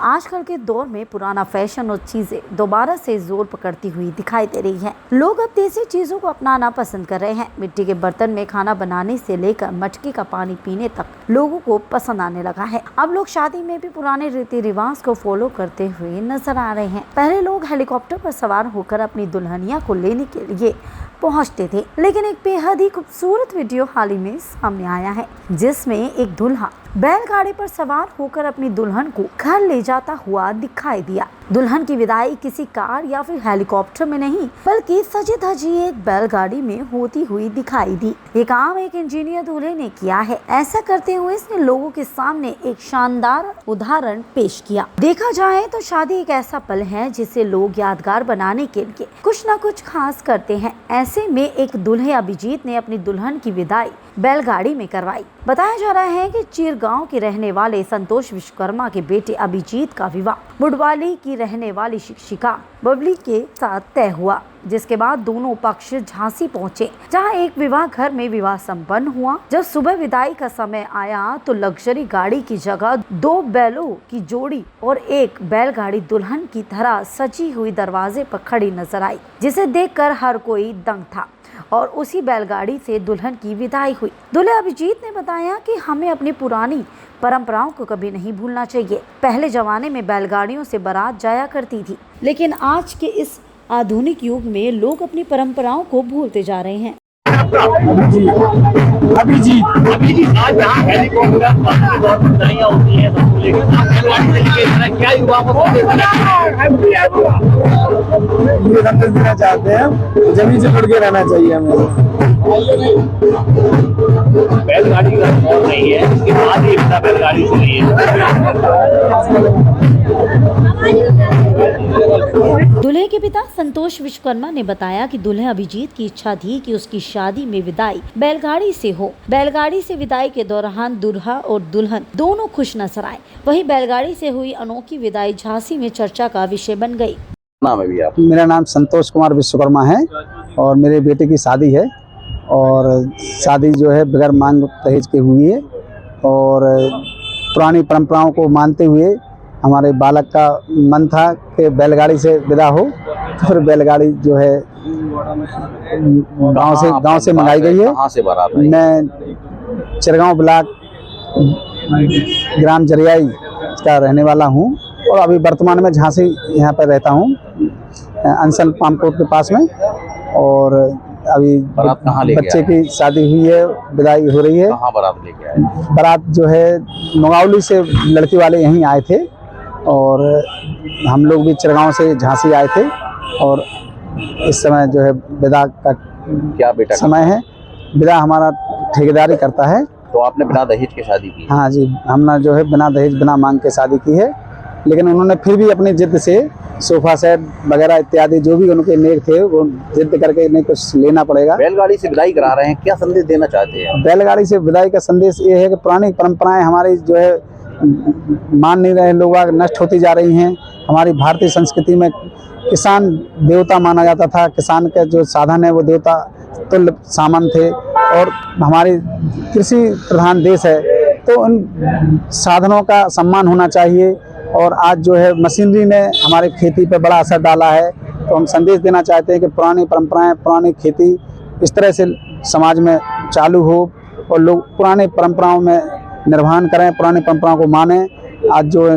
आजकल के दौर में पुराना फैशन और चीजें दोबारा से जोर पकड़ती हुई दिखाई दे रही हैं। लोग अब देसी चीजों को अपनाना पसंद कर रहे हैं। मिट्टी के बर्तन में खाना बनाने से लेकर मटके का पानी पीने तक लोगों को पसंद आने लगा है। अब लोग शादी में भी पुराने रीति रिवाज को फॉलो करते हुए नजर आ रहे हैं। पहले लोग हेलीकॉप्टर पर सवार होकर अपनी दुल्हनिया को लेने के लिए पहुंचते थे, लेकिन एक बेहद ही खूबसूरत वीडियो हाल ही में सामने आया है, जिसमें एक दूल्हा बैलगाड़ी पर सवार होकर अपनी दुल्हन को घर ले जाता हुआ दिखाई दिया। दुल्हन की विदाई किसी कार या फिर हेलीकॉप्टर में नहीं, बल्कि सजी धजी एक बैलगाड़ी में होती हुई दिखाई दी। ये काम एक इंजीनियर दूल्हे ने किया है। ऐसा करते हुए इसने लोगों के सामने एक शानदार उदाहरण पेश किया। देखा जाए तो शादी एक ऐसा पल है जिसे लोग यादगार बनाने के लिए कुछ न कुछ खास करते हैं। ऐसे में एक दूल्हे अभिजीत ने अपनी दुल्हन की विदाई बैलगाड़ी में करवाई। बताया जा रहा है कि चीरगांव के रहने वाले संतोष विश्वकर्मा के बेटे अभिजीत का विवाह मुडवाली की रहने वाली शिक्षिका बबली के साथ तय हुआ, जिसके बाद दोनों पक्ष झांसी पहुंचे, जहां एक विवाह घर में विवाह संपन्न हुआ। जब सुबह विदाई का समय आया तो लग्जरी गाड़ी की जगह 2 बैलों की जोड़ी और एक बैलगाड़ी दुल्हन की तरह सजी हुई दरवाजे पर खड़ी नजर आई, जिसे देखकर हर कोई दंग था और उसी बैलगाड़ी से दुल्हन की विदाई हुई। दूल्हे अभिजीत ने बताया कि हमें अपनी पुरानी परंपराओं को कभी नहीं भूलना चाहिए। पहले जमाने में बैलगाड़ियों से बारात जाया करती थी, लेकिन आज के इस आधुनिक युग में लोग अपनी परंपराओं को भूलते जा रहे हैं। अभिजीत आज यहाँ हेलीकॉप्टर बहुत बधाइयाँ होती हैं सबको लेकर क्या युवा को ये संदेश देना चाहते हैं, जमीन से जुड़ के रहना चाहिए हमें। बैलगाड़ी का दौर नहीं है, इसके बाद ही अपना बैलगाड़ी से नहीं दूल्हे के पिता संतोष विश्वकर्मा ने बताया कि दूल्हे अभिजीत की इच्छा थी कि उसकी शादी में विदाई बैलगाड़ी से हो। बैलगाड़ी से विदाई के दौरान दूल्हा और दुल्हन दोनों खुश नजर आए। वहीं बैलगाड़ी से हुई अनोखी विदाई झांसी में चर्चा का विषय बन गई। नाम है भी आप? मेरा नाम संतोष कुमार विश्वकर्मा है और मेरे बेटे की शादी है और शादी जो है बगैर मांग दहेज के हुई है और पुरानी परंपराओं को मानते हुए हमारे बालक का मन था कि बैलगाड़ी से विदा हो, तो फिर बैलगाड़ी जो है गांव से मंगाई गई है। कहाँ से बारात आई? मैं चिरगांव ब्लॉक ग्राम जरियाई का रहने वाला हूं और अभी वर्तमान में झांसी यहाँ पर रहता हूं, अंसल पामकोट के पास में। और अभी बच्चे की शादी हुई है, विदाई हो रही है। कहाँ बारात लेके आए? बारात जो है नोगावली से लड़की वाले यहीं आए थे और हम लोग भी चिरगांव से झांसी आए थे और इस समय जो है विदा का क्या बेटा समय है। विदा हमारा ठेकेदारी करता है। तो आपने बिना दहेज के शादी की? हाँ जी, हमने जो है बिना दहेज बिना मांग के शादी की है, लेकिन उन्होंने फिर भी अपनी जिद से सोफा सेट वगैरह इत्यादि जो भी उनके नेक थे वो जिद करके इन्हें कुछ लेना पड़ेगा। बैलगाड़ी से विदाई करा रहे हैं, क्या संदेश देना चाहते हैं? बैलगाड़ी से विदाई का संदेश ये है कि पुरानी परंपराएं हमारी जो है मान नहीं रहे लोग, नष्ट होती जा रही हैं। हमारी भारतीय संस्कृति में किसान देवता माना जाता था, किसान का जो साधन है वो देवता तुल्य सामान थे और हमारी कृषि प्रधान देश है, तो उन साधनों का सम्मान होना चाहिए। और आज जो है मशीनरी ने हमारे खेती पर बड़ा असर डाला है, तो हम संदेश देना चाहते हैं कि पुरानी परंपराएं, पुरानी खेती इस तरह से समाज में चालू हो और लोग पुरानी परंपराओं में निर्वहन करें, पुरानी परंपराओं को मानें। आज जो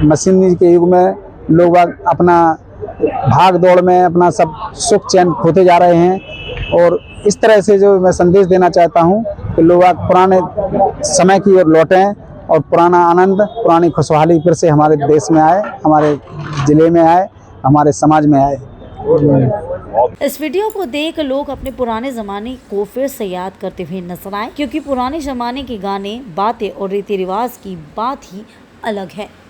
मशीनरी के युग में लोग अपना भाग दौड़ में अपना सब सुख चैन खोते जा रहे हैं और इस तरह से जो मैं संदेश देना चाहता हूं कि लोग पुराने समय की ओर लौटें और पुराना आनंद, पुरानी खुशहाली फिर से हमारे देश में आए, हमारे जिले में आए, हमारे समाज में आए। इस वीडियो को देख लोग अपने पुराने जमाने को फिर से याद करते हुए नजर आए, क्योंकि पुराने जमाने के गाने, बातें और रीति रिवाज की बात ही अलग है।